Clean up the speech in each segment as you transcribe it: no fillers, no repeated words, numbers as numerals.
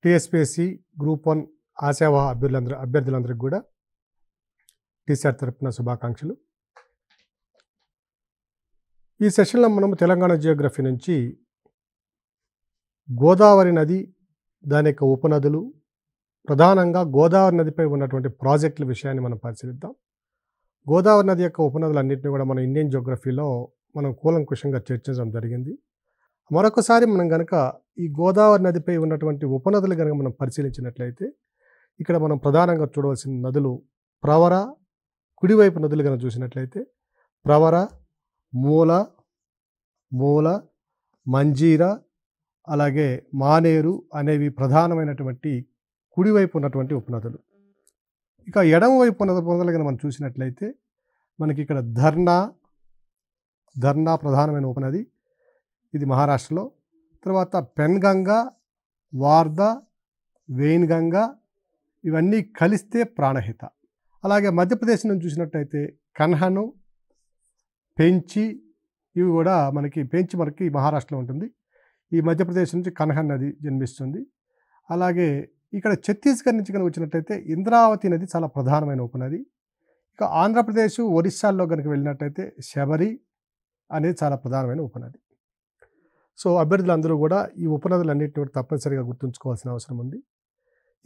TSPSC group 1 ఆశావహ అభ్యర్థులందరికీ కూడా టీసాట్ తరపున శుభాకాంక్షలు. ఈ సెషన్లో మనము తెలంగాణ జియోగ్రఫీ నుంచి గోదావరి నది, దాని యొక్క ఉపనదులు, ప్రధానంగా గోదావరి నదిపై ఉన్నటువంటి ప్రాజెక్టుల విషయాన్ని మనం పరిశీలిద్దాం. గోదావరి నది యొక్క ఉపనదులన్నింటినీ కూడా మన ఇండియన్ జియోగ్రఫీలో మనం కూలంకుషంగా చర్చించడం జరిగింది. మరొకసారి మనం కనుక ఈ గోదావరి నదిపై ఉన్నటువంటి ఉపనదులు కనుక మనం పరిశీలించినట్లయితే ఇక్కడ మనం ప్రధానంగా చూడవలసిన నదులు ప్రవర, కుడివైపు నదులు కనుక చూసినట్లయితే ప్రవర, మూల, మంజీర, అలాగే మానేరు అనేవి ప్రధానమైనటువంటి కుడివైపు ఉన్నటువంటి ఉపనదులు. ఇక ఎడమవైపు ఉపనదులు కనుక మనం చూసినట్లయితే మనకి ఇక్కడ ధర్నా ప్రధానమైన ఉపనది, ఇది మహారాష్ట్రలో. తర్వాత పెన్గంగా, వార్ధ, వెయిన్గంగా ఇవన్నీ కలిస్తే ప్రాణహిత. అలాగే మధ్యప్రదేశ్ నుంచి చూసినట్టయితే కన్హను, పెంచి, ఇవి కూడా మనకి మహారాష్ట్రలో ఉంటుంది. ఈ మధ్యప్రదేశ్ నుంచి కన్హన్ నది జన్మిస్తుంది. అలాగే ఇక్కడ ఛత్తీస్గఢ్ నుంచి కనుక వచ్చినట్టయితే ఇంద్రావతి నది చాలా ప్రధానమైన ఉపనది. ఇక ఆంధ్రప్రదేశ్, ఒరిస్సాల్లో కనుక వెళ్ళినట్టయితే శబరి అనేది చాలా ప్రధానమైన ఉపనది. సో అభ్యర్థులందరూ కూడా ఈ ఉపనదులన్నింటినీ కూడా తప్పనిసరిగా గుర్తుంచుకోవాల్సిన అవసరం ఉంది.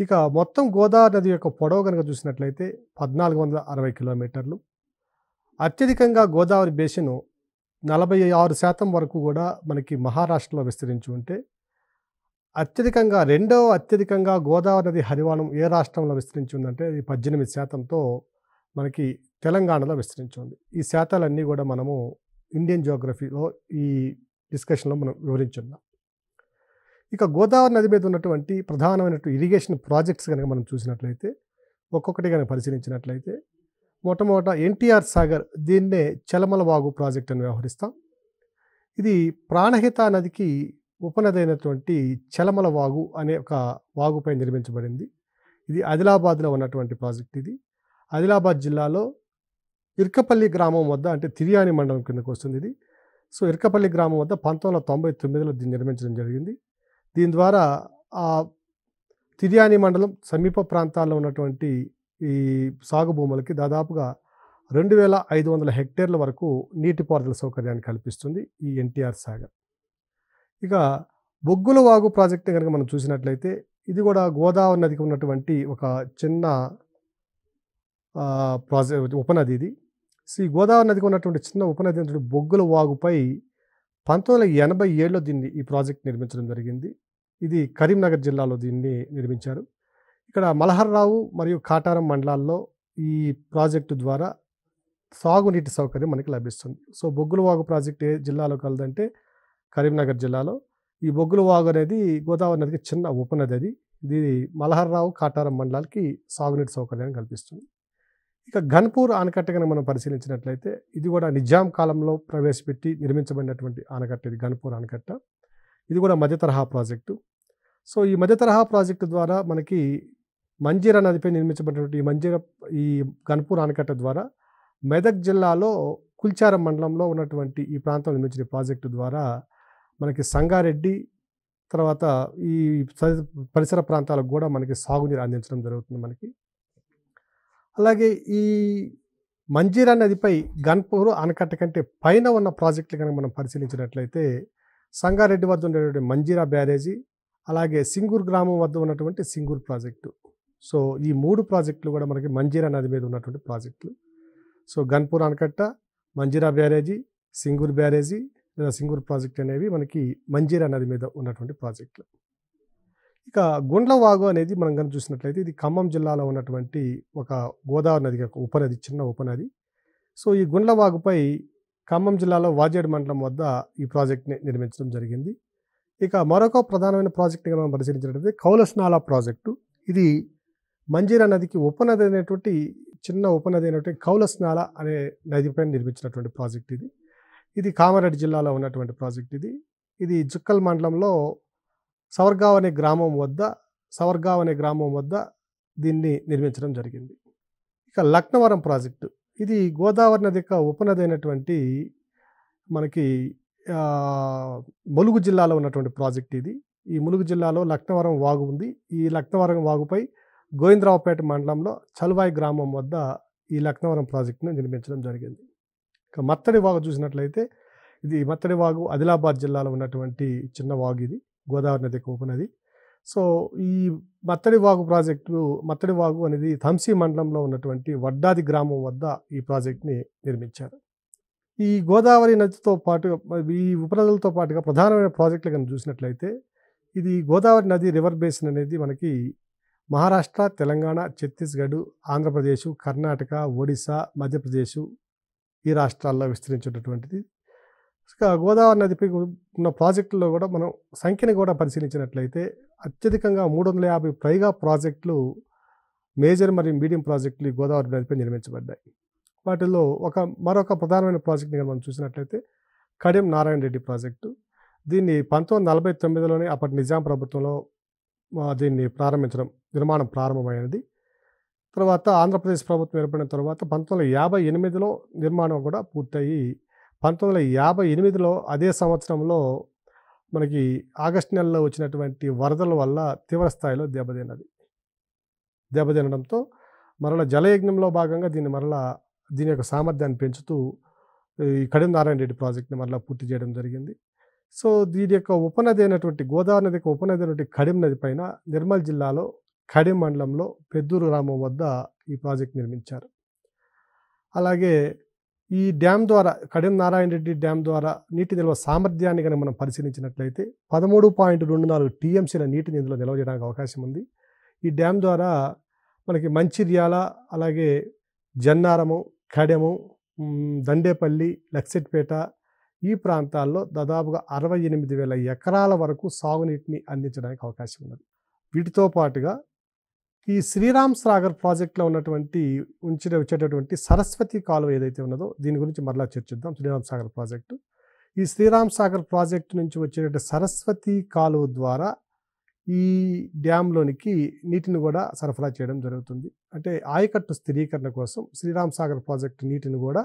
ఇక మొత్తం గోదావరి నది యొక్క పొడవు కనుక చూసినట్లయితే 1460 కిలోమీటర్లు. అత్యధికంగా గోదావరి బేసిన్ 46% వరకు కూడా మనకి మహారాష్ట్రలో విస్తరించి ఉంటే, రెండవ అత్యధికంగా గోదావరి నది హరివాణం ఏ రాష్ట్రంలో విస్తరించి ఉందంటే అది 18%తో మనకి తెలంగాణలో విస్తరించి ఉంది. ఈ శాతాలన్నీ కూడా మనము ఇండియన్ జియోగ్రఫీలో ఈ డిస్కషన్లో మనం వివరించున్నాం. ఇక గోదావరి నది మీద ఉన్నటువంటి ప్రధానమైనటువంటి ఇరిగేషన్ ప్రాజెక్ట్స్ కనుక మనం చూసినట్లయితే ఒక్కొక్కటి కనుక పరిశీలించినట్లయితే మొట్టమొదట ఎన్టీఆర్ సాగర్, దీన్నే చలమల వాగు ప్రాజెక్ట్ అని వ్యవహరిస్తాం. ఇది ప్రాణహిత నదికి ఉపనది అయినటువంటి చలమల వాగు అనే ఒక వాగుపై నిర్మించబడింది. ఇది ఆదిలాబాద్లో ఉన్నటువంటి ప్రాజెక్ట్. ఇది ఆదిలాబాద్ జిల్లాలో ఇర్కపల్లి గ్రామం వద్ద, అంటే తిర్యాని మండలం కిందకు వస్తుంది ఇది. సో ఇర్కపల్లి గ్రామం వద్ద 1999లో దీన్ని నిర్మించడం జరిగింది. దీని ద్వారా ఆ తిర్యాని మండలం సమీప ప్రాంతాల్లో ఉన్నటువంటి ఈ సాగు భూములకి దాదాపుగా 2500 హెక్టేర్ల వరకు నీటిపారుదల సౌకర్యాన్ని కల్పిస్తుంది ఈ ఎన్టీఆర్ సాగర్. ఇక బొగ్గుల వాగు ప్రాజెక్ట్ కనుక మనం చూసినట్లయితే ఇది కూడా గోదావరి నదికి ఉన్నటువంటి ఒక చిన్న ఉపనది ఇది. ఈ గోదావరి నదికి ఉన్నటువంటి చిన్న ఉపనది అయినటువంటి బొగ్గుల వాగుపై 1987లో ఈ ప్రాజెక్ట్ నిర్మించడం జరిగింది. ఇది కరీంనగర్ జిల్లాలో దీన్ని నిర్మించారు. ఇక్కడ మలహర్రావు మరియు కాటారం మండలాల్లో ఈ ప్రాజెక్టు ద్వారా సాగునీటి సౌకర్యం మనకి లభిస్తుంది. సో బొగ్గుల వాగు ప్రాజెక్ట్ ఏ జిల్లాలో కలదంటే కరీంనగర్ జిల్లాలో. ఈ బొగ్గుల వాగు అనేది గోదావరి నదికి చిన్న ఉపనది. అది ఇది మలహర్రావు, కాటారం మండలాలకి సాగునీటి సౌకర్యాన్ని కల్పిస్తుంది. ఇక ఘన్పూర్ ఆనకట్ట కనుక మనం పరిశీలించినట్లయితే ఇది కూడా నిజాం కాలంలో ప్రవేశపెట్టి నిర్మించబడినటువంటి ఆనకట్ట. ఇది ఘన్పూర్ ఆనకట్ట. ఇది కూడా మధ్య తరహా ప్రాజెక్టు. సో ఈ మధ్య తరహా ప్రాజెక్టు ద్వారా మనకి మంజీరా నదిపై నిర్మించబడినటువంటి ఈ ఘన్పూర్ ఆనకట్ట ద్వారా మెదక్ జిల్లాలో కుల్చారం మండలంలో ఉన్నటువంటి ఈ ప్రాంతం నిర్మించిన ప్రాజెక్టు ద్వారా మనకి సంగారెడ్డి, తర్వాత ఈ పరిసర ప్రాంతాలకు కూడా మనకి సాగునీరు అందించడం జరుగుతుంది మనకి. అలాగే ఈ మంజీరా నదిపై ఘన్పూర్ ఆనకట్ట కంటే పైన ఉన్న ప్రాజెక్టులు కనుక మనం పరిశీలించినట్లయితే సంగారెడ్డి వద్ద ఉండేటువంటి మంజీరా బ్యారేజీ, అలాగే సింగూర్ గ్రామం వద్ద ఉన్నటువంటి సింగూర్ ప్రాజెక్టు. సో ఈ 3 ప్రాజెక్టులు కూడా మనకి మంజీరా నది మీద ఉన్నటువంటి ప్రాజెక్టులు. సో ఘన్పూర్ ఆనకట్ట, మంజీరా బ్యారేజీ, సింగూర్ బ్యారేజీ లేదా సింగూర్ ప్రాజెక్ట్ అనేవి మనకి మంజీరా నది మీద ఉన్నటువంటి ప్రాజెక్టులు. ఇక గుండ్ల వాగు అనేది మనం కనుక చూసినట్లయితే ఇది ఖమ్మం జిల్లాలో ఉన్నటువంటి ఒక గోదావరి నది యొక్క ఉపనది, చిన్న ఉపనది. సో ఈ గుండ్ల వాగుపై ఖమ్మం జిల్లాలో వాజేడు మండలం వద్ద ఈ ప్రాజెక్ట్ని నిర్మించడం జరిగింది. ఇక మరొక ప్రధానమైన ప్రాజెక్ట్ని మనం పరిశీలించినట్లయితే కౌలస్నాలా ప్రాజెక్టు. ఇది మంజీరా నదికి ఉపనది అయినటువంటి చిన్న ఉపనది అయినటువంటి కౌలస్నాలా అనే నదిపై నిర్మించినటువంటి ప్రాజెక్ట్ ఇది. ఇది కామారెడ్డి జిల్లాలో ఉన్నటువంటి ప్రాజెక్ట్ ఇది. ఇది జుక్కల్ మండలంలో సవర్గావ్ అనే గ్రామం వద్ద దీన్ని నిర్మించడం జరిగింది. ఇక లక్నవరం ప్రాజెక్టు. ఇది గోదావరి నది యొక్క ఉపనది అయినటువంటి మనకి ములుగు జిల్లాలో ఉన్నటువంటి ప్రాజెక్ట్ ఇది. ఈ ములుగు జిల్లాలో లక్నవరం వాగు ఉంది. ఈ లక్నవరం వాగుపై గోవిందరావుపేట మండలంలో చలువాయి గ్రామం వద్ద ఈ లక్నవరం ప్రాజెక్టును నిర్మించడం జరిగింది. ఇక మత్తడి వాగు చూసినట్లయితే ఇది మత్తడి వాగు ఆదిలాబాద్ జిల్లాలో ఉన్నటువంటి చిన్న వాగు, ఇది గోదావరి నదికి ఉపనది. సో ఈ మత్తడి వాగు అనేది థంసి మండలంలో ఉన్నటువంటి వడ్డాది గ్రామం వద్ద ఈ ప్రాజెక్ట్ని నిర్మించారు. ఈ గోదావరి నదితో పాటు ఈ ఉపనదులతో పాటుగా ప్రధానమైన ప్రాజెక్టులు కనుక చూసినట్లయితే ఇది గోదావరి నది రివర్ బేసిన్ అనేది మనకి మహారాష్ట్ర, తెలంగాణ, ఛత్తీస్గఢ్, ఆంధ్రప్రదేశ్, కర్ణాటక, ఒడిశా, మధ్యప్రదేశ్ ఈ రాష్ట్రాల్లో విస్తరించేటటువంటిది. గోదావరి నదిపై ఉన్న ప్రాజెక్టుల్లో కూడా మనం సంఖ్యని కూడా పరిశీలించినట్లయితే అత్యధికంగా 350 పైగా ప్రాజెక్టులు, మేజర్ మరియు మీడియం ప్రాజెక్టులు ఈ గోదావరి నదిపై నిర్మించబడ్డాయి. వాటిల్లో మరొక ప్రధానమైన ప్రాజెక్ట్ని మనం చూసినట్లయితే కడియం నారాయణ రెడ్డి ప్రాజెక్టు. దీన్ని 1949లోనే అప్పటి నిజాం ప్రభుత్వంలో దీన్ని నిర్మాణం ప్రారంభమైనది. తర్వాత ఆంధ్రప్రదేశ్ ప్రభుత్వం ఏర్పడిన తర్వాత 1958లో నిర్మాణం కూడా పూర్తయి 1958లో అదే సంవత్సరంలో మనకి ఆగస్టు నెలలో వచ్చినటువంటి వరదల వల్ల తీవ్ర స్థాయిలో దెబ్బతినడంతో మరలా జలయజ్ఞంలో భాగంగా దీని యొక్క సామర్థ్యాన్ని పెంచుతూ ఈ కడియం నారాయణ రెడ్డి ప్రాజెక్ట్ని మరలా పూర్తి చేయడం జరిగింది. సో దీని యొక్క ఉపనది అయినటువంటి గోదావరి నది యొక్క ఉపనది అయినటువంటి కడియం నది పైన నిర్మల్ జిల్లాలో కడియం మండలంలో పెద్దూరు గ్రామం వద్ద ఈ ప్రాజెక్ట్ నిర్మించారు. అలాగే ఈ డ్యామ్ ద్వారా, కడియం నారాయణ రెడ్డి డ్యామ్ ద్వారా నీటి నిల్వ సామర్థ్యాన్ని కనుక మనం పరిశీలించినట్లయితే 13.24 టీఎంసీల నీటిని ఇందులో నిల్వ చేయడానికి అవకాశం ఉంది. ఈ డ్యామ్ ద్వారా మనకి మంచిర్యాల, అలాగే జన్నారము, కడెము, దండేపల్లి, లక్సెట్పేట ఈ ప్రాంతాల్లో దాదాపుగా 68,000 ఎకరాల వరకు సాగునీటిని అందించడానికి అవకాశం ఉన్నది. వీటితో పాటుగా ఈ శ్రీరామ్ సాగర్ ప్రాజెక్టులో వచ్చేటటువంటి సరస్వతి కాలువ ఏదైతే ఉన్నదో దీని గురించి మరలా చర్చిద్దాం. శ్రీరామ్ సాగర్ ప్రాజెక్టు, ఈ శ్రీరామ్ సాగర్ ప్రాజెక్టు నుంచి వచ్చేటటువంటి సరస్వతి కాలువ ద్వారా ఈ డ్యాంలోనికి నీటిని కూడా సరఫరా చేయడం జరుగుతుంది. అంటే ఆయకట్టు స్థిరీకరణ కోసం శ్రీరామ్ సాగర్ ప్రాజెక్టు నీటిని కూడా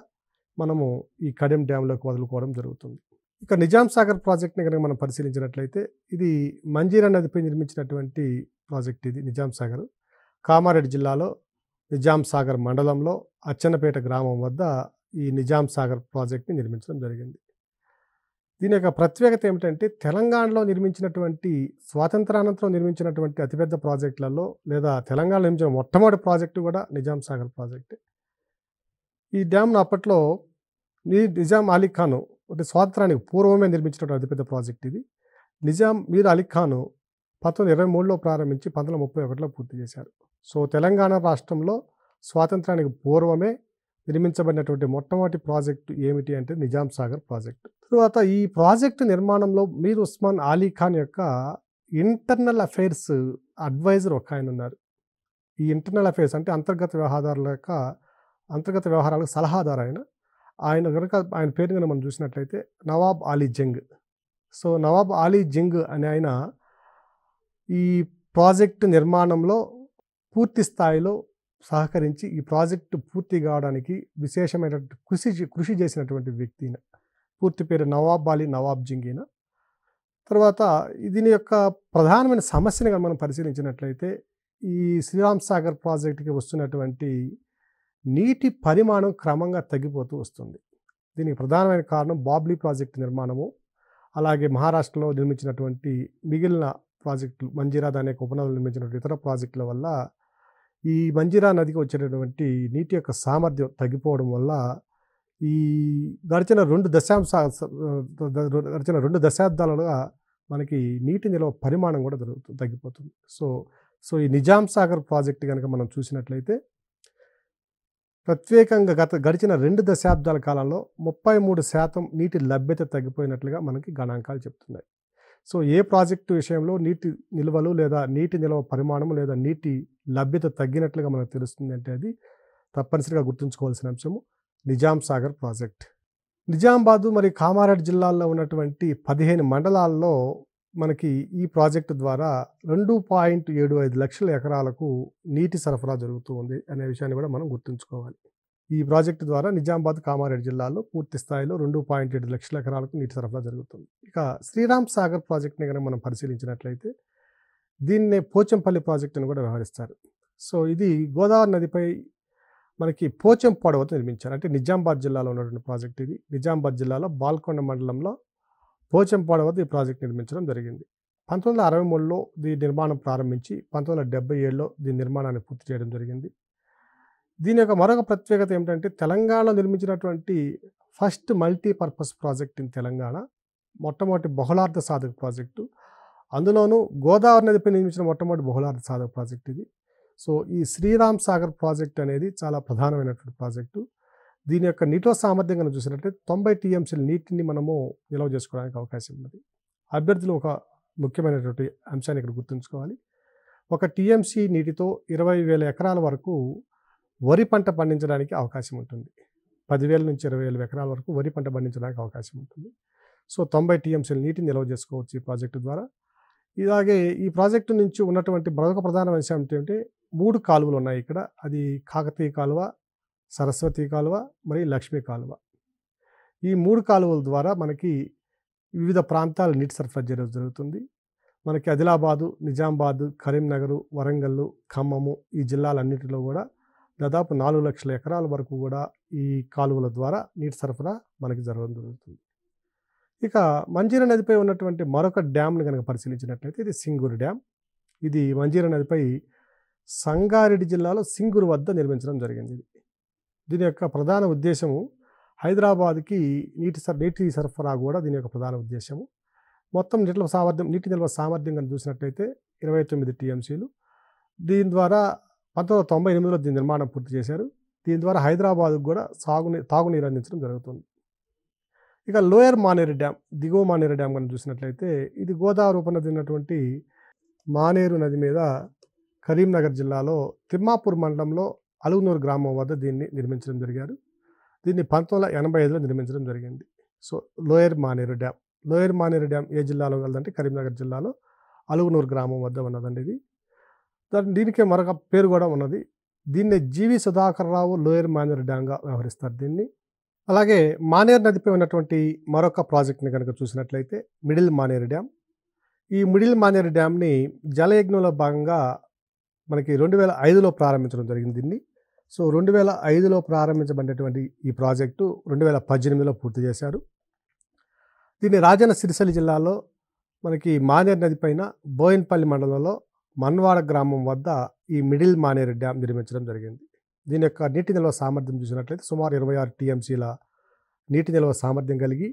మనము ఈ కడెం డ్యాంలోకి వదులుకోవడం జరుగుతుంది. ఇక నిజాం సాగర్ ప్రాజెక్ట్ని కనుక మనం పరిశీలించినట్లయితే ఇది మంజీరా నదిపై నిర్మించినటువంటి ప్రాజెక్ట్. ఇది నిజాం సాగర్ కామారెడ్డి జిల్లాలో నిజాం సాగర్ మండలంలో అచ్చన్నపేట గ్రామం వద్ద ఈ నిజాం సాగర్ ప్రాజెక్ట్ని నిర్మించడం జరిగింది. దీని యొక్క ప్రత్యేకత ఏమిటంటే తెలంగాణలో స్వాతంత్రానంతరం నిర్మించినటువంటి అతిపెద్ద ప్రాజెక్టులలో లేదా తెలంగాణలో నిర్మించిన మొట్టమొదటి ప్రాజెక్టు కూడా నిజాం సాగర్ ప్రాజెక్టే. ఈ డ్యామ్ను అప్పట్లో నిజాం అలీ ఖాన్ అంటే స్వాతంత్రానికి పూర్వమే నిర్మించినటువంటి అతిపెద్ద ప్రాజెక్ట్ ఇది. నిజాం మీర్ అలీ ఖాన్ 1923లో ప్రారంభించి 1931లో పూర్తి చేశారు. సో తెలంగాణ రాష్ట్రంలో స్వాతంత్రానికి పూర్వమే నిర్మించబడినటువంటి మొట్టమొదటి ప్రాజెక్టు ఏమిటి అంటే నిజాం సాగర్ ప్రాజెక్టు. తరువాత ఈ ప్రాజెక్టు నిర్మాణంలో మీర్ ఉస్మాన్ అలీ ఖాన్ యొక్క ఇంటర్నల్ అఫైర్స్ అడ్వైజర్ ఒక ఆయన ఉన్నారు. ఈ ఇంటర్నల్ అఫైర్స్ అంటే అంతర్గత వ్యవహారాలకు సలహాదారు ఆయన పేరు కనుక మనం చూసినట్లయితే నవాబ్ అలీ జంగ్. సో నవాబ్ అలీ జంగ్ అనే ఆయన ఈ ప్రాజెక్టు నిర్మాణంలో పూర్తి స్థాయిలో సహకరించి ఈ ప్రాజెక్టు పూర్తి కావడానికి విశేషమైనటువంటి కృషి చేసినటువంటి వ్యక్తి. పూర్తి పేరు నవాబ్ జంగ్. తర్వాత దీని యొక్క ప్రధానమైన సమస్యని కనుక మనం పరిశీలించినట్లయితే ఈ శ్రీరామ్ సాగర్ ప్రాజెక్టుకి వస్తున్నటువంటి నీటి పరిమాణం క్రమంగా తగ్గిపోతూ వస్తుంది. దీనికి ప్రధానమైన కారణం బాబ్లీ ప్రాజెక్టు నిర్మాణము, అలాగే మహారాష్ట్రలో నిర్మించినటువంటి మిగిలిన ప్రాజెక్టులు, మంజీరా దాని యొక్క ఉపనదులు నిర్మించినటువంటి ఇతర ప్రాజెక్టుల వల్ల ఈ మంజీరా నదికి వచ్చేటటువంటి నీటి యొక్క సామర్థ్యం తగ్గిపోవడం వల్ల ఈ గడిచిన 2 దశాబ్దాలుగా మనకి నీటి నిల్వ పరిమాణం కూడా తగ్గిపోతుంది. సో ఈ నిజాం సాగర్ ప్రాజెక్టు కనుక మనం చూసినట్లయితే ప్రత్యేకంగా గడిచిన 2 దశాబ్దాల కాలంలో 33% నీటి లభ్యత తగ్గిపోయినట్లుగా మనకి గణాంకాలు చెప్తున్నాయి. సో ఏ ప్రాజెక్టు విషయంలో నీటి నిల్వలు లేదా నీటి నిల్వ పరిమాణం లేదా నీటి లభ్యత తగ్గినట్లుగా మనకు తెలుస్తుంది అంటే అది తప్పనిసరిగా గుర్తుంచుకోవాల్సిన అంశము నిజాం సాగర్ ప్రాజెక్ట్. నిజామాబాదు మరియు కామారెడ్డి జిల్లాల్లో ఉన్నటువంటి 15 మండలాల్లో మనకి ఈ ప్రాజెక్టు ద్వారా 2.75 లక్షల ఎకరాలకు నీటి సరఫరా జరుగుతూ ఉంది అనే విషయాన్ని కూడా మనం గుర్తుంచుకోవాలి. ఈ ప్రాజెక్టు ద్వారా నిజామాబాద్, కామారెడ్డి జిల్లాల్లో పూర్తి స్థాయిలో 2.7 లక్షల ఎకరాలకు నీటి సరఫరా జరుగుతుంది. ఇక శ్రీరామ్ సాగర్ ప్రాజెక్ట్ని కనుక మనం పరిశీలించినట్లయితే దీన్నే పోచంపల్లి ప్రాజెక్ట్ అని కూడా వ్యవహరిస్తారు. సో ఇది గోదావరి నదిపై మనకి పోచంపాడు వద్ద నిర్మించారు. అంటే నిజామాబాద్ జిల్లాలో ఉన్నటువంటి ప్రాజెక్ట్ ఇది. నిజామాబాద్ జిల్లాలో బాల్కొండ మండలంలో పోచంపాడు వద్ద ఈ ప్రాజెక్ట్ నిర్మించడం జరిగింది. 1963లో దీని నిర్మాణం ప్రారంభించి 1977లో దీని నిర్మాణాన్ని పూర్తి చేయడం జరిగింది. దీని యొక్క మరొక ప్రత్యేకత ఏమిటంటే తెలంగాణలో నిర్మించినటువంటి first multipurpose project in Telangana, మొట్టమొదటి బహుళార్థ సాధక ప్రాజెక్టు. అందులోనూ గోదావరి నదిపై నిర్మించిన మొట్టమొదటి బహుళార్థ సాధక ప్రాజెక్ట్ ఇది. సో ఈ శ్రీరామ్ సాగర్ ప్రాజెక్ట్ అనేది చాలా ప్రధానమైనటువంటి ప్రాజెక్టు. దీని యొక్క నీటి సామర్థ్యం కనుక చూసినట్లయితే 90 టీఎంసీల నీటిని మనము నిల్వ చేసుకోవడానికి అవకాశం ఉన్నది. అభ్యర్థులు ఒక ముఖ్యమైనటువంటి అంశాన్ని ఇక్కడ గుర్తుంచుకోవాలి. ఒక టీఎంసీ నీటితో 20,000 ఎకరాల వరకు వరి పంట పండించడానికి అవకాశం ఉంటుంది. 10,000 నుంచి 20,000 ఎకరాల వరకు వరి పంట పండించడానికి అవకాశం ఉంటుంది. సో 90 టీఎంసీల నీటిని నిల్వ చేసుకోవచ్చు ఈ ప్రాజెక్టు ద్వారా. ఇలాగే ఈ ప్రాజెక్టు నుంచి ఉన్నటువంటి మరొక ప్రధాన అంశం ఏంటంటే 3 కాలువలు ఉన్నాయి ఇక్కడ. అది కాకతీయ కాలువ, సరస్వతి కాలువ మరియు లక్ష్మీ కాలువ. ఈ 3 కాలువల ద్వారా మనకి వివిధ ప్రాంతాల నీటి సరఫరా చేయడం జరుగుతుంది. మనకి ఆదిలాబాదు, నిజామాబాదు, కరీంనగర్, వరంగల్, ఖమ్మము ఈ జిల్లాలన్నింటిలో కూడా దాదాపు 4 లక్షల ఎకరాల వరకు కూడా ఈ కాలువల ద్వారా నీటి సరఫరా మనకి జరగడం జరుగుతుంది. ఇక మంజీరా నదిపై ఉన్నటువంటి మరొక డ్యామ్ని కనుక పరిశీలించినట్లయితే ఇది సింగూరు డ్యామ్. ఇది మంజీరా నదిపై సంగారెడ్డి జిల్లాలో సింగూరు వద్ద నిర్మించడం జరిగింది. దీని యొక్క ప్రధాన ఉద్దేశము హైదరాబాద్కి నీటి సరఫరా కూడా దీని యొక్క ప్రధాన ఉద్దేశము. మొత్తం నీటి నిల్వ సామర్థ్యం కనుక చూసినట్లయితే 29 టీఎంసీలు. దీని ద్వారా 1998లో దీని నిర్మాణం పూర్తి చేశారు. దీని ద్వారా హైదరాబాద్కు కూడా తాగునీరు అందించడం జరుగుతుంది. ఇక లోయర్ మానేరు డ్యామ్, దిగువ మానేరు డ్యామ్ కనుక చూసినట్లయితే ఇది గోదావరి ఉపనది ఉన్నటువంటి మానేరు నది మీద కరీంనగర్ జిల్లాలో తిమ్మాపూర్ మండలంలో అలుగునూరు గ్రామం వద్ద దీన్ని నిర్మించడం జరిగారు. దీన్ని 1985లో నిర్మించడం జరిగింది. So lower Maneru dam. Lower Maneru dam ఏ జిల్లాలో కలదంటే కరీంనగర్ జిల్లాలో అలుగునూరు గ్రామం వద్ద ఉన్నదండి ఇది. దీనికి మరొక పేరు కూడా ఉన్నది. దీన్ని జీవి సుధాకర్ రావు లోయర్ మానేరు డ్యామ్గా వ్యవహరిస్తారు దీన్ని. అలాగే మానేరు నదిపై ఉన్నటువంటి మరొక ప్రాజెక్ట్ని కనుక చూసినట్లయితే మిడిల్ మానేరు డ్యామ్. ఈ మిడిల్ మానేరు డ్యామ్ని జలయజ్ఞంలో భాగంగా మనకి 2005లో ప్రారంభించడం జరిగింది దీన్ని. సో 2005లో ప్రారంభించబడినటువంటి ఈ ప్రాజెక్టు 2018లో పూర్తి చేశారు. దీన్ని రాజన్న సిరిసిల్ల జిల్లాలో మనకి మానేరు నది పైన బోయిన్పల్లి మండలంలో మన్వాడ గ్రామం వద్ద ఈ మిడిల్ మానేరు డ్యామ్ నిర్మించడం జరిగింది. దీని యొక్క నీటి నిల్వ సామర్థ్యం చూసినట్లయితే సుమారు 26 టీఎంసీల నీటి నిల్వ సామర్థ్యం కలిగి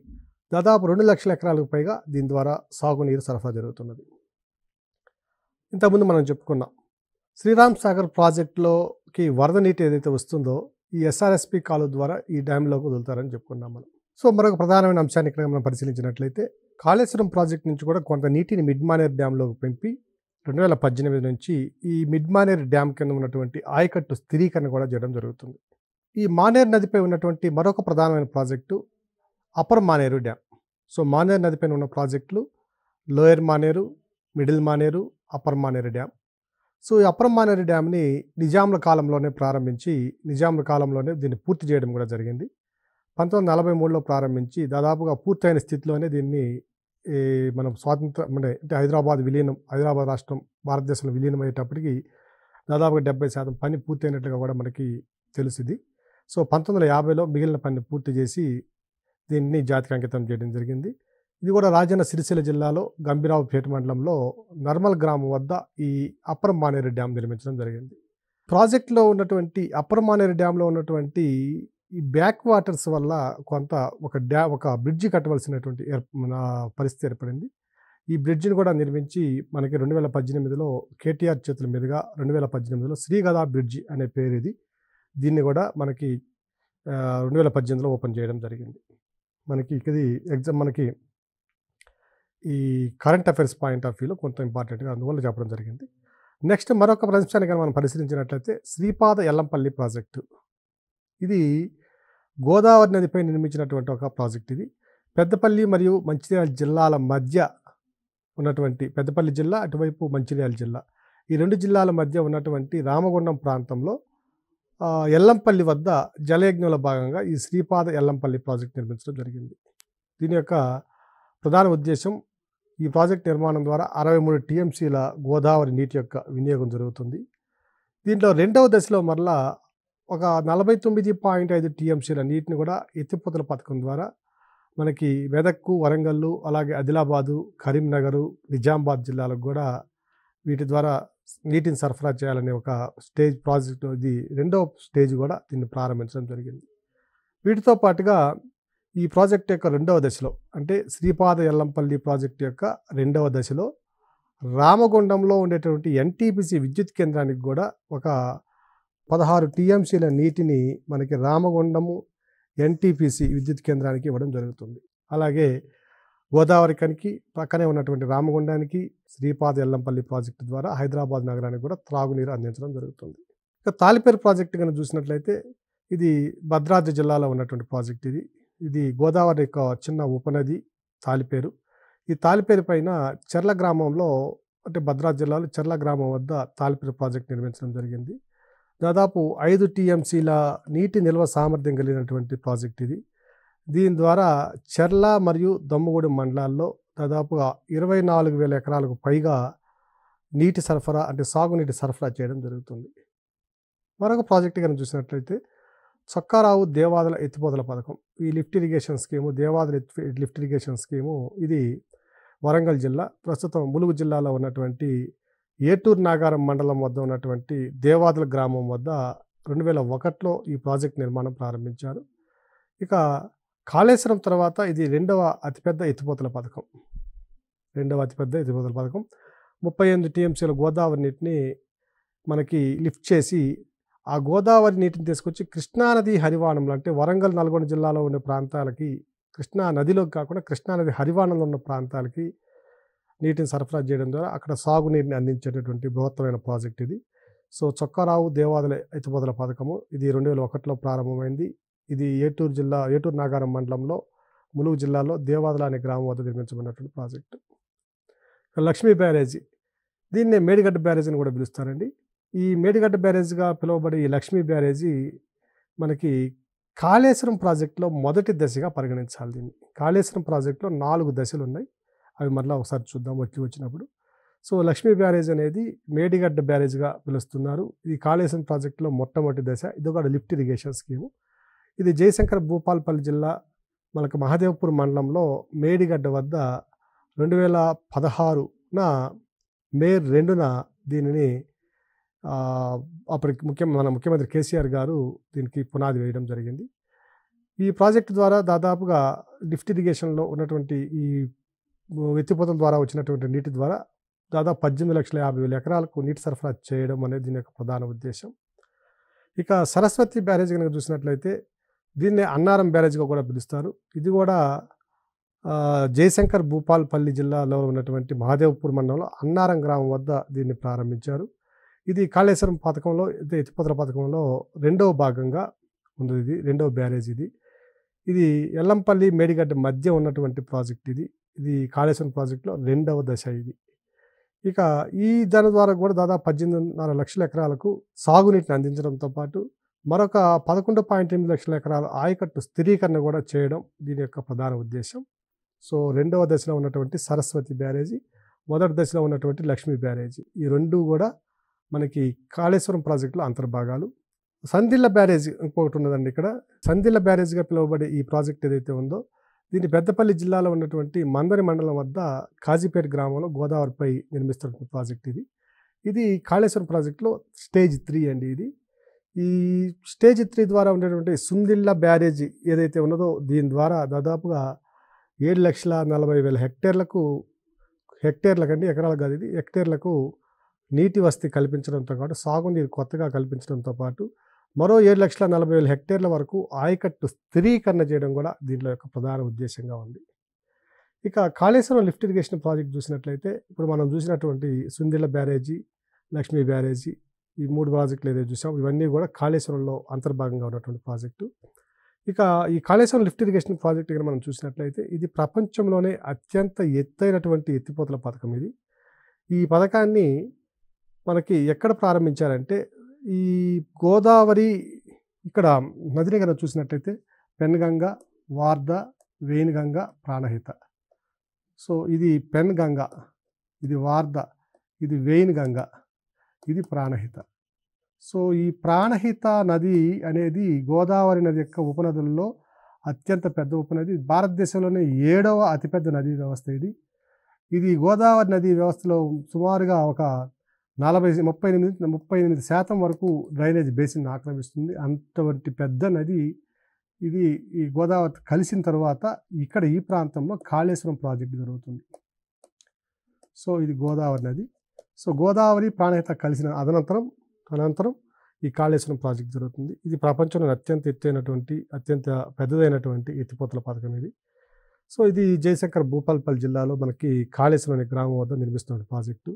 దాదాపు 2 లక్షల ఎకరాలకు పైగా దీని ద్వారా సాగునీరు సరఫరా జరుగుతున్నది. ఇంతకుముందు మనం చెప్పుకున్నాం శ్రీరామ్ సాగర్ ప్రాజెక్టులోకి వరద నీటి ఏదైతే వస్తుందో ఈ ఎస్ఆర్ఎస్పి కాలువ ద్వారా ఈ డ్యామ్లోకి వదులుతారని చెప్పుకున్నాం మనం. సో మరొక ప్రధానమైన అంశాన్ని ఇక్కడ మనం పరిశీలించినట్లయితే కాళేశ్వరం ప్రాజెక్ట్ నుంచి కూడా కొంత నీటిని మిడ్ మానేరు డ్యామ్లోకి పెంపి 2018 నుంచి ఈ మిడ్ మానేరు డ్యామ్ కింద ఉన్నటువంటి ఆయకట్టు స్థిరీకరణ కూడా చేయడం జరుగుతుంది. ఈ మానేరు నదిపై ఉన్నటువంటి మరొక ప్రధానమైన project upper Maneru dam. So Maneru నదిపైన ఉన్న ప్రాజెక్టులు lower Maneru, middle Maneru, upper Maneru dam. So ఈ అప్పర్ మానేరు డ్యామ్ని నిజాంల కాలంలోనే ప్రారంభించి నిజాంల కాలంలోనే దీన్ని పూర్తి చేయడం కూడా జరిగింది. 1943లో ప్రారంభించి దాదాపుగా పూర్తయిన స్థితిలోనే దీన్ని మనం స్వాతంత్రం అంటే హైదరాబాద్ రాష్ట్రం భారతదేశంలో విలీనం అయ్యేటప్పటికి దాదాపుగా 70% పని పూర్తయినట్లుగా కూడా మనకి తెలిసింది. సో 1950లో మిగిలిన పని పూర్తి చేసి దీన్ని జాతికి అంకితం చేయడం జరిగింది. ఇది కూడా రాజన్న సిరిసిల్ల జిల్లాలో గంభీరావుపేట మండలంలో నర్మల్ గ్రామం వద్ద ఈ అప్పర్ మానేరు డ్యామ్ నిర్మించడం జరిగింది. ప్రాజెక్టులో ఉన్నటువంటి అప్పర్ మానేరు డ్యామ్లో ఉన్నటువంటి ఈ బ్యాక్ వాటర్స్ వల్ల కొంత ఒక బ్రిడ్జి కట్టవలసినటువంటి పరిస్థితి ఏర్పడింది. ఈ బ్రిడ్జిని కూడా నిర్మించి మనకి 2018లో కేటీఆర్ చేతుల మీదుగా 2018లో శ్రీగదా బ్రిడ్జి అనే పేరు ఇది. దీన్ని కూడా మనకి 2018లో ఓపెన్ చేయడం జరిగింది. మనకి ఇది మనకి ఈ కరెంట్ అఫైర్స్ పాయింట్ ఆఫ్ వ్యూలో కొంత ఇంపార్టెంట్గా అందువల్ల చెప్పడం జరిగింది. నెక్స్ట్ మరొక అంశాన్ని కానీ మనం పరిశీలించినట్లయితే శ్రీపాద ఎల్లంపల్లి ప్రాజెక్టు. ఇది గోదావరి నదిపై నిర్మించినటువంటి ఒక ప్రాజెక్ట్. ఇది పెద్దపల్లి మరియు మంచిర్యాల జిల్లాల మధ్య ఉన్నటువంటి పెద్దపల్లి జిల్లా అటువైపు మంచిర్యాల జిల్లా ఈ 2 జిల్లాల మధ్య ఉన్నటువంటి రామగుండం ప్రాంతంలో ఎల్లంపల్లి వద్ద జలయజ్ఞంలో భాగంగా ఈ శ్రీపాద ఎల్లంపల్లి ప్రాజెక్ట్ నిర్మించడం జరిగింది. దీని యొక్క ప్రధాన ఉద్దేశం ఈ ప్రాజెక్ట్ నిర్మాణం ద్వారా 63 టీఎంసీల గోదావరి నీటి యొక్క వినియోగం జరుగుతుంది. దీంట్లో రెండవ దశలో మరలా ఒక 49.5 టీఎంసీల నీటిని కూడా ఎత్తిపోతల పథకం ద్వారా మనకి మెదక్కు, వరంగల్లు, అలాగే ఆదిలాబాదు, కరీంనగర్, నిజామాబాద్ జిల్లాలకు కూడా వీటి ద్వారా నీటిని సరఫరా చేయాలనే ఒక స్టేజ్ ప్రాజెక్టు, ఇది రెండవ స్టేజ్ కూడా దీన్ని ప్రారంభించడం జరిగింది. వీటితో పాటుగా ఈ ప్రాజెక్ట్ యొక్క రెండవ దశలో అంటే శ్రీపాద ఎల్లంపల్లి ప్రాజెక్టు యొక్క రెండవ దశలో రామగుండంలో ఉండేటువంటి ఎన్టీపీసీ విద్యుత్ కేంద్రానికి కూడా ఒక 16 టీఎంసీల నీటిని మనకి రామగుండము ఎన్టీపీసీ విద్యుత్ కేంద్రానికి ఇవ్వడం జరుగుతుంది. అలాగే గోదావరి కనికి పక్కనే ఉన్నటువంటి రామగుండానికి శ్రీపాద ఎల్లంపల్లి ప్రాజెక్టు ద్వారా హైదరాబాద్ నగరానికి కూడా త్రాగునీరు అందించడం జరుగుతుంది. ఇక తాలిపేరు ప్రాజెక్టు కనుక చూసినట్లయితే ఇది భద్రాద్రి జిల్లాలో ఉన్నటువంటి ప్రాజెక్ట్. ఇది గోదావరి యొక్క చిన్న ఉపనది తాలిపేరు. ఈ తాలిపేరు పైన చెర్ల గ్రామంలో అంటే భద్రాద్రి జిల్లాలో చెర్ల గ్రామం వద్ద తాలిపేరు ప్రాజెక్ట్ నిర్మించడం జరిగింది. దాదాపు 5 టీఎంసీల నీటి నిల్వ సామర్థ్యం కలిగినటువంటి ప్రాజెక్ట్ ఇది. దీని ద్వారా చెర్ల మరియు దమ్ముగూడెం మండలాల్లో దాదాపుగా 24,000 ఎకరాలకు పైగా నీటి సరఫరా అంటే సాగునీటి సరఫరా చేయడం జరుగుతుంది. మరొక ప్రాజెక్టు కనుక చూసినట్లయితే చొక్కారావు దేవాదుల ఎత్తిపోతల పథకం. ఈ lift irrigation scheme, Devadula lift irrigation scheme ఇది వరంగల్ జిల్లా, ప్రస్తుతం ములుగు జిల్లాలో ఉన్నటువంటి ఏటూరు నాగారం మండలం వద్ద ఉన్నటువంటి దేవాదుల గ్రామం వద్ద 2001లో ఈ ప్రాజెక్ట్ నిర్మాణం ప్రారంభించారు. ఇక కాళేశ్వరం తర్వాత ఇది రెండవ అతిపెద్ద ఎత్తిపోతల పథకం. 38 టీఎంసీల గోదావరి నీటిని మనకి లిఫ్ట్ చేసి ఆ గోదావరి నీటిని తీసుకొచ్చి కృష్ణానది హరివాణంలో అంటే వరంగల్, నల్గొండ జిల్లాలో ఉండే ప్రాంతాలకి, కృష్ణా నదిలోకి కాకుండా కృష్ణానది హరివాణంలో ఉన్న ప్రాంతాలకి నీటిని సరఫరా చేయడం ద్వారా అక్కడ సాగునీటిని అందించేటటువంటి బృహత్తమైన ప్రాజెక్ట్ ఇది. సో చొక్కారావు దేవాదుల ఎత్తిపోతల పథకము ఇది 2001లో ప్రారంభమైంది. ఇది ఏటూరు నాగారం మండలంలో ములుగు జిల్లాలో దేవాదుల అనే గ్రామం వద్ద నిర్మించబడినటువంటి ప్రాజెక్టు. లక్ష్మీ బ్యారేజీ, దీన్నే మేడిగడ్డ బ్యారేజీ అని కూడా పిలుస్తారండి. ఈ మేడిగడ్డ బ్యారేజ్గా పిలువబడే ఈ లక్ష్మీ బ్యారేజీ మనకి కాళేశ్వరం ప్రాజెక్టులో మొదటి దశగా పరిగణించాలి. దీన్ని కాళేశ్వరం ప్రాజెక్టులో 4 దశలు ఉన్నాయి. అవి మరలా ఒకసారి చూద్దాం వచ్చినప్పుడు. సో లక్ష్మీ బ్యారేజ్ అనేది మేడిగడ్డ బ్యారేజ్గా పిలుస్తున్నారు. ఇది కాళేశ్వరం ప్రాజెక్టులో మొట్టమొదటి దశ. ఇది ఒక లిఫ్ట్ ఇరిగేషన్ స్కీము. ఇది జయశంకర్ భూపాల్పల్లి జిల్లా మనకు మహదేవ్పూర్ మండలంలో మేడిగడ్డ వద్ద 2016 మే 2న దీనిని అప్పటికి మన ముఖ్యమంత్రి కేసీఆర్ గారు దీనికి పునాది వేయడం జరిగింది. ఈ ప్రాజెక్టు ద్వారా దాదాపుగా లిఫ్ట్ ఇరిగేషన్లో ఉన్నటువంటి ఈ ఎత్తిపోతల ద్వారా వచ్చినటువంటి నీటి ద్వారా దాదాపు 18,50,000 ఎకరాలకు నీటి సరఫరా చేయడం అనేది దీని యొక్క ప్రధాన ఉద్దేశం. ఇక సరస్వతి బ్యారేజ్ కనుక చూసినట్లయితే దీన్నే అన్నారం బ్యారేజ్గా కూడా పిలుస్తారు. ఇది కూడా జయశంకర్ భూపాల్పల్లి జిల్లాలో ఉన్నటువంటి మహదేవ్పూర్ మండలంలో అన్నారం గ్రామం వద్ద దీన్ని ప్రారంభించారు. ఇది కాళేశ్వరం పథకంలో ఎత్తిపోతల పథకంలో రెండవ భాగంగా ఉంది. ఇది రెండవ బ్యారేజ్. ఇది ఎల్లంపల్లి మేడిగడ్డ మధ్య ఉన్నటువంటి ప్రాజెక్ట్. ఇది కాళేశ్వరం ప్రాజెక్టులో రెండవ దశ. ఇక దాని ద్వారా కూడా దాదాపు 18.5 లక్షల ఎకరాలకు సాగునీటిని అందించడంతో పాటు మరొక 11.8 లక్షల ఎకరాల ఆయకట్టు స్థిరీకరణ కూడా చేయడం దీని యొక్క ప్రధాన ఉద్దేశం. సో రెండవ దశలో ఉన్నటువంటి సరస్వతి బ్యారేజీ, మొదటి దశలో ఉన్నటువంటి లక్ష్మీ బ్యారేజీ, ఈ రెండు కూడా మనకి కాళేశ్వరం ప్రాజెక్టులో అంతర్భాగాలు. సందిళ్ళ బ్యారేజీ ఇంకొకటి ఉన్నదండి. ఇక్కడ సందిళ్ళ బ్యారేజీగా పిలువబడే ఈ ప్రాజెక్ట్ ఏదైతే ఉందో దీన్ని పెద్దపల్లి జిల్లాలో ఉన్నటువంటి మందరి మండలం వద్ద కాజీపేట గ్రామంలో గోదావరిపై నిర్మిస్తున్న ప్రాజెక్ట్. ఇది కాళేశ్వరం ప్రాజెక్టులో స్టేజ్ 3 అండి. ఈ స్టేజ్ 3 ద్వారా ఉండేటువంటి సుందిళ్ళ బ్యారేజీ ఏదైతే ఉన్నదో దీని ద్వారా దాదాపుగా 7,40,000 హెక్టేర్లకండి, ఎకరాలు కాదు ఇది, హెక్టేర్లకు నీటి వసతి కల్పించడంతో పాటు సాగునీరు కొత్తగా కల్పించడంతో పాటు మరో 7,40,000 హెక్టేర్ల వరకు ఆయకట్టు స్థిరీకరణ చేయడం కూడా దీంట్లో యొక్క ప్రధాన ఉద్దేశంగా ఉంది. ఇక కాళేశ్వరం లిఫ్ట్ ఇరిగేషన్ ప్రాజెక్ట్ చూసినట్లయితే ఇప్పుడు మనం చూసినటువంటి సుందిళ్ళ బ్యారేజీ, లక్ష్మీ బ్యారేజీ, ఈ 3 ప్రాజెక్టులు ఏదైతే చూసాం ఇవన్నీ కూడా కాళేశ్వరంలో అంతర్భాగంగా ఉన్నటువంటి ప్రాజెక్టు. ఇక ఈ కాళేశ్వరం లిఫ్ట్ ఇరిగేషన్ ప్రాజెక్ట్ కనుక మనం చూసినట్లయితే ఇది ప్రపంచంలోనే అత్యంత ఎత్తైనటువంటి ఎత్తిపోతల పథకం. ఈ పథకాన్ని మనకి ఎక్కడ ప్రారంభించారంటే ఈ గోదావరి ఇక్కడ నదిని కనుక చూసినట్లయితే పెన్గంగ, వార్ధ, వేయిన్గంగ, ప్రాణహిత. సో ఇది పెన్గంగ, ఇది వార్ధ, ఇది వేయిన్గంగ, ఇది ప్రాణహిత. సో ఈ ప్రాణహిత నది అనేది గోదావరి నది యొక్క ఉపనదుల్లో అత్యంత పెద్ద ఉపనది. భారతదేశంలోనే 7వ అతిపెద్ద నదీ వ్యవస్థ ఇది. ఇది గోదావరి నదీ వ్యవస్థలో సుమారుగా ఒక 38% వరకు డ్రైనేజ్ బేసిన్ ఆక్రమిస్తుంది. అంతవంటి పెద్ద నది ఇది. ఈ గోదావరి కలిసిన తర్వాత ఇక్కడ ఈ ప్రాంతంలో కాళేశ్వరం ప్రాజెక్టు జరుగుతుంది. సో ఇది గోదావరి నది. సో గోదావరి ప్రాణహిత కలిసిన అనంతరం ఈ కాళేశ్వరం ప్రాజెక్ట్ జరుగుతుంది. ఇది ప్రపంచంలో అత్యంత పెద్దదైనటువంటి ఎత్తిపోతల పథకం ఇది. సో ఇది జయశంకర్ భూపాలపల్లి జిల్లాలో మనకి కాళేశ్వరం అనే గ్రామం వద్ద నిర్మిస్తున్న ప్రాజెక్టు.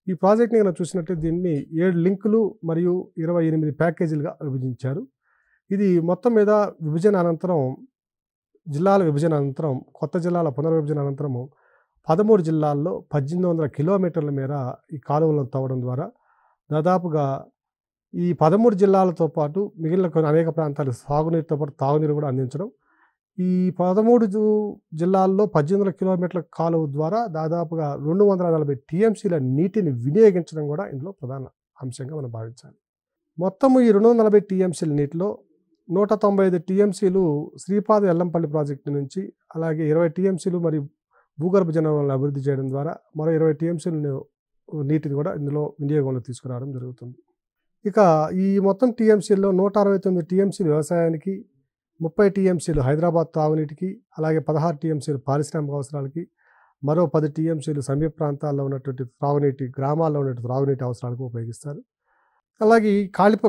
ఈ ప్రాజెక్ట్ని కనుక చూసినట్టు దీన్ని 7 లింకులు మరియు 28 ప్యాకేజీలుగా విభజించారు. ఇది మొత్తం మీద జిల్లాల విభజన అనంతరం, కొత్త జిల్లాల పునర్విభజన అనంతరము 13 జిల్లాల్లో 1800 కిలోమీటర్ల మేర ఈ కాలువలను తవ్వడం ద్వారా దాదాపుగా ఈ 13 జిల్లాలతో పాటు మిగిలిన కొన్ని అనేక ప్రాంతాలకు సాగునీరుతో పాటు తాగునీరు కూడా అందించడం. ఈ 13 జిల్లాల్లో 1800 కిలోమీటర్ల కాలువ ద్వారా దాదాపుగా 240 టీఎంసీల నీటిని వినియోగించడం కూడా ఇందులో ప్రధాన అంశంగా మనం భావించాలి. మొత్తము ఈ 240 టీఎంసీల నీటిలో 195 టీఎంసీలు శ్రీపాద ఎల్లంపల్లి ప్రాజెక్టు నుంచి, అలాగే 20 టీఎంసీలు మరియు భూగర్భ జలాలను అభివృద్ధి చేయడం ద్వారా మరో 20 టీఎంసీలను నీటిని కూడా ఇందులో వినియోగంలో తీసుకురావడం జరుగుతుంది. ఇక ఈ మొత్తం టీఎంసీల్లో 169 టీఎంసీలు వ్యవసాయానికి, 30 టీఎంసీలు హైదరాబాద్ తాగునీటికి, అలాగే 16 టీఎంసీలు పారిశ్రామిక అవసరాలకి, మరో 10 టీఎంసీలు సమీప ప్రాంతాల్లో ఉన్నటువంటి గ్రామాల్లో ఉన్నటువంటి త్రాగునీటి అవసరాలకు ఉపయోగిస్తారు. అలాగే ఈ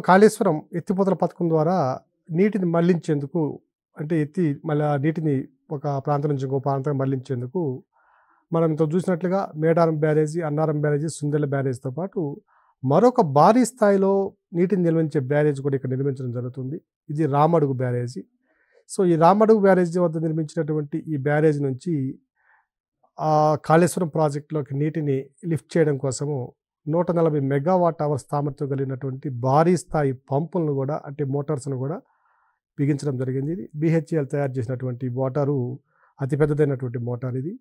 కాళేశ్వరం ఎత్తిపోతల పథకం ద్వారా నీటిని మళ్లించేందుకు, అంటే మళ్ళీ ఆ నీటిని ఒక ప్రాంతం నుంచి ఇంకో ప్రాంతం మళ్లించేందుకు మనం ఇంత చూసినట్లుగా మేడారం బ్యారేజీ, అన్నారం బ్యారేజీ, సుందెల బ్యారేజీతో పాటు మరొక భారీ స్థాయిలో నీటిని నిల్వించే బ్యారేజ్ కూడా ఇక్కడ నిర్మించడం జరుగుతుంది. ఇది రామడుగు బ్యారేజీ. సో ఈ రామడుగు బ్యారేజీ వద్ద నిర్మించినటువంటి ఈ బ్యారేజ్ నుంచి కాళేశ్వరం ప్రాజెక్టులోకి నీటిని లిఫ్ట్ చేయడం కోసము 140 మెగావాట్ అవర్స్ సామర్థ్యం కలిగినటువంటి భారీ స్థాయి పంపులను కూడా, అంటే మోటార్స్ను కూడా బిగించడం జరిగింది. ఇది BHEL తయారు చేసినటువంటి మోటారు, అతిపెద్దదైనటువంటి మోటార్ ఇది.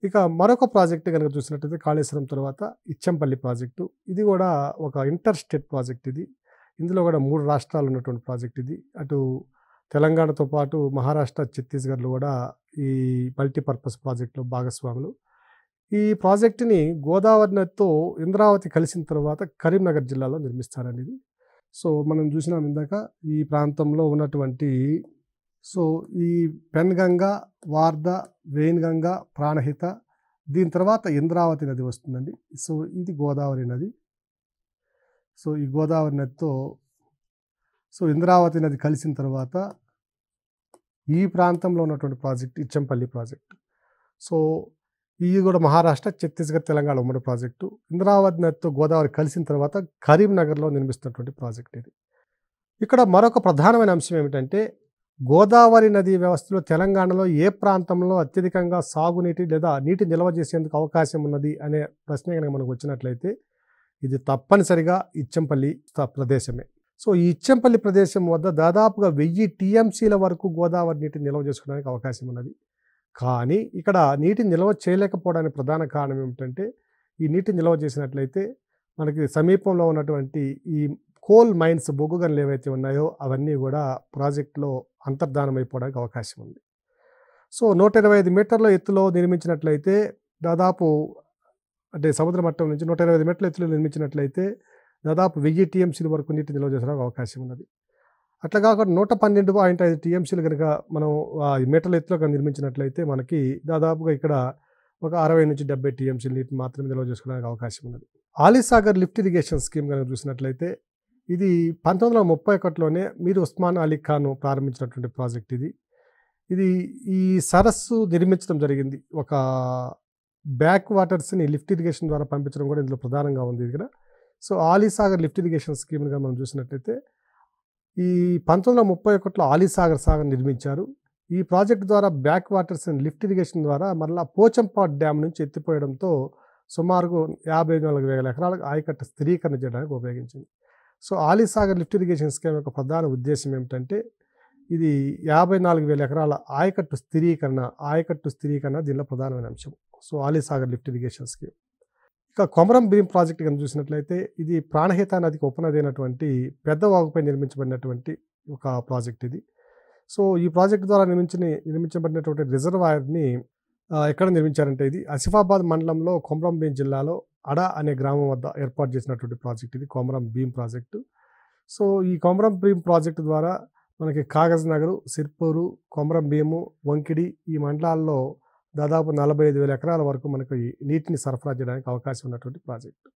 ఇక మరొక ప్రాజెక్టు కనుక చూసినట్టయితే కాళేశ్వరం తర్వాత ఇచ్చంపల్లి ప్రాజెక్టు. ఇది కూడా ఒక ఇంటర్ స్టేట్ ప్రాజెక్ట్ ఇది. ఇందులో కూడా 3 రాష్ట్రాలు ఉన్నటువంటి ప్రాజెక్ట్ ఇది. అటు తెలంగాణతో పాటు మహారాష్ట్ర, ఛత్తీస్గఢ్లో కూడా ఈ మల్టీపర్పస్ ప్రాజెక్టులో భాగస్వాములు. ఈ ప్రాజెక్టుని గోదావరి నదితో ఇంద్రావతి కలిసిన తర్వాత కరీంనగర్ జిల్లాలో నిర్మిస్తారనేది. సో మనం చూసినాం ఇందాక ఈ ప్రాంతంలో ఉన్నటువంటి ఈ పెన్గంగ, వార్ధ, వేయిన్గంగ, ప్రాణహిత, దీని తర్వాత ఇంద్రావతి నది వస్తుందండి. సో ఇది గోదావరి నది. సో ఈ గోదావరి నదితో ఇంద్రావతి నది కలిసిన తర్వాత ఈ ప్రాంతంలో ఉన్నటువంటి ప్రాజెక్ట్ ఇచ్చంపల్లి ప్రాజెక్టు. సో ఇది కూడా మహారాష్ట్ర, ఛత్తీస్గఢ్, తెలంగాణ ఉమ్మడి ప్రాజెక్టు. ఇంద్రావతి నదితో గోదావరి కలిసిన తర్వాత కరీంనగర్లో నిర్మిస్తున్నటువంటి ప్రాజెక్ట్ ఇది. ఇక్కడ మరొక ప్రధానమైన అంశం ఏమిటంటే, గోదావరి నదీ వ్యవస్థలో తెలంగాణలో ఏ ప్రాంతంలో అత్యధికంగా సాగునీటి లేదా నీటి నిల్వ చేసేందుకు అవకాశం ఉన్నది అనే ప్రశ్న కనుక మనకు వచ్చినట్లయితే ఇది తప్పనిసరిగా ఇచ్చంపల్లి ప్రదేశమే. సో ఈ ఇచ్చంపల్లి ప్రదేశం వద్ద దాదాపుగా 1000 టీఎంసీల వరకు గోదావరి నీటిని నిల్వ చేసుకోవడానికి అవకాశం ఉన్నది. కానీ ఇక్కడ నీటిని నిల్వ చేయలేకపోవడానికి ప్రధాన కారణం ఏమిటంటే, ఈ నీటిని నిల్వ చేసినట్లయితే మనకి సమీపంలో ఉన్నటువంటి ఈ కోల్ మైన్స్, బొగ్గు గనులు ఏవైతే ఉన్నాయో అవన్నీ కూడా ప్రాజెక్టులో అంతర్ధానం అయిపోవడానికి అవకాశం ఉంది. సో 125 మీటర్ల ఎత్తులో నిర్మించినట్లయితే దాదాపు, అంటే సముద్ర మట్టం నుంచి 125 మీటర్ల ఎత్తులో నిర్మించినట్లయితే దాదాపు 1000 టీఎంసీల వరకు నీటి నిల్వ చేసడానికి అవకాశం ఉన్నది. అట్లా కాకుండా 112.5 టీఎంసీలు కనుక మనం మీటర్ల ఎత్తులో కనుక నిర్మించినట్లయితే మనకి దాదాపుగా ఇక్కడ ఒక 60 నుంచి 70 టీఎంసీల నీటిని మాత్రమే నిల్వ చేసుకోవడానికి అవకాశం ఉన్నది. ఆలీసాగర్ లిఫ్ట్ ఇరిగేషన్ స్కీమ్ కనుక చూసినట్లయితే ఇది 1931లోనే మీర్ ఉస్మాన్ అలీ ఖాన్ ప్రారంభించినటువంటి ప్రాజెక్ట్ ఇది. ఈ సరస్సు నిర్మించడం జరిగింది. ఒక బ్యాక్ వాటర్స్ని లిఫ్ట్ ఇరిగేషన్ ద్వారా పంపించడం కూడా ఇందులో ప్రధానంగా ఉంది ఇక్కడ. సో ఆలీసాగర్ లిఫ్ట్ ఇరిగేషన్ స్కీమ్గా మనం చూసినట్లయితే ఈ 1931లో ఆలీసాగర్ సాగర్ నిర్మించారు. ఈ ప్రాజెక్ట్ ద్వారా బ్యాక్ వాటర్స్ లిఫ్ట్ ఇరిగేషన్ ద్వారా మరలా పోచంపాడ్ డ్యామ్ నుంచి ఎత్తిపోయడంతో సుమారుగా 54,000 ఎకరాలకు ఆయకట్టు స్థిరీకరణ చేయడానికి ఉపయోగించింది. So Alisagar lift irrigation scheme యొక్క ప్రధాన ఉద్దేశం ఏమిటంటే ఇది 54,000 ఎకరాల ఆయకట్టు స్థిరీకరణ దీనిలో ప్రధానమైన అంశం. So Alisagar lift irrigation scheme. ఇక కొమరం భీం ప్రాజెక్ట్ కనుక చూసినట్లయితే ఇది ప్రాణహిత నదికి ఉపనది అయినటువంటి పెద్ద వాగుపై నిర్మించబడినటువంటి ఒక ప్రాజెక్ట్ ఇది. సో ఈ ప్రాజెక్ట్ ద్వారా నిర్మించబడినటువంటి రిజర్వాయర్ని ఎక్కడ నిర్మించారంటే ఇది ఆసిఫాబాద్ మండలంలో కొమరం భీం జిల్లాలో అడ అనే గ్రామం వద్ద ఏర్పాటు చేసినటువంటి ప్రాజెక్ట్ ఇది కొమరం భీం ప్రాజెక్టు. సో ఈ కొమరం భీం ప్రాజెక్టు ద్వారా మనకి కాగజ్ నగరు, సిర్పూరు, కొమరం భీము, వంకిడి ఈ మండలాల్లో దాదాపు 45,000 ఎకరాల వరకు మనకు నీటిని సరఫరా చేయడానికి అవకాశం ఉన్నటువంటి ప్రాజెక్టు.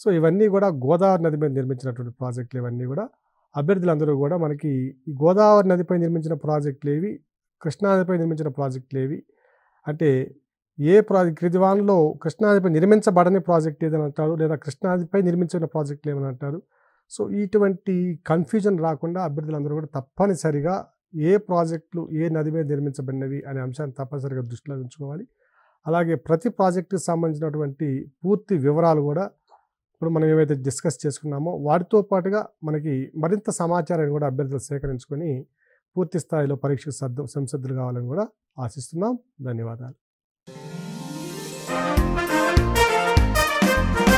సో ఇవన్నీ కూడా గోదావరి నది మీద నిర్మించినటువంటి ప్రాజెక్టులు. ఇవన్నీ కూడా అభ్యర్థులందరూ కూడా మనకి ఈ గోదావరి నదిపై నిర్మించిన ప్రాజెక్టులు ఏవి, కృష్ణానదిపై నిర్మించిన ప్రాజెక్టులు ఏవి అంటే ఏ క్రింది వానలో కృష్ణానదిపై నిర్మించబడని ప్రాజెక్ట్ ఏదని అంటారు, లేదా కృష్ణానదిపై నిర్మించిన ప్రాజెక్టులు ఏమని అంటారు. సో ఇటువంటి కన్ఫ్యూజన్ రాకుండా అభ్యర్థులందరూ కూడా తప్పనిసరిగా ఏ ప్రాజెక్టులు ఏ నది మీద నిర్మించబడినవి అనే అంశాన్ని తప్పనిసరిగా దృష్టిలో ఉంచుకోవాలి. అలాగే ప్రతి ప్రాజెక్టుకి సంబంధించినటువంటి పూర్తి వివరాలు కూడా ఇప్పుడు మనం ఏవైతే డిస్కస్ చేసుకున్నామో వాటితో పాటుగా మనకి మరింత సమాచారాన్ని కూడా అభ్యర్థులు సేకరించుకొని పూర్తి స్థాయిలో పరీక్షకు సంసిద్ధులు కావాలని కూడా ఆశిస్తున్నాం. ధన్యవాదాలు.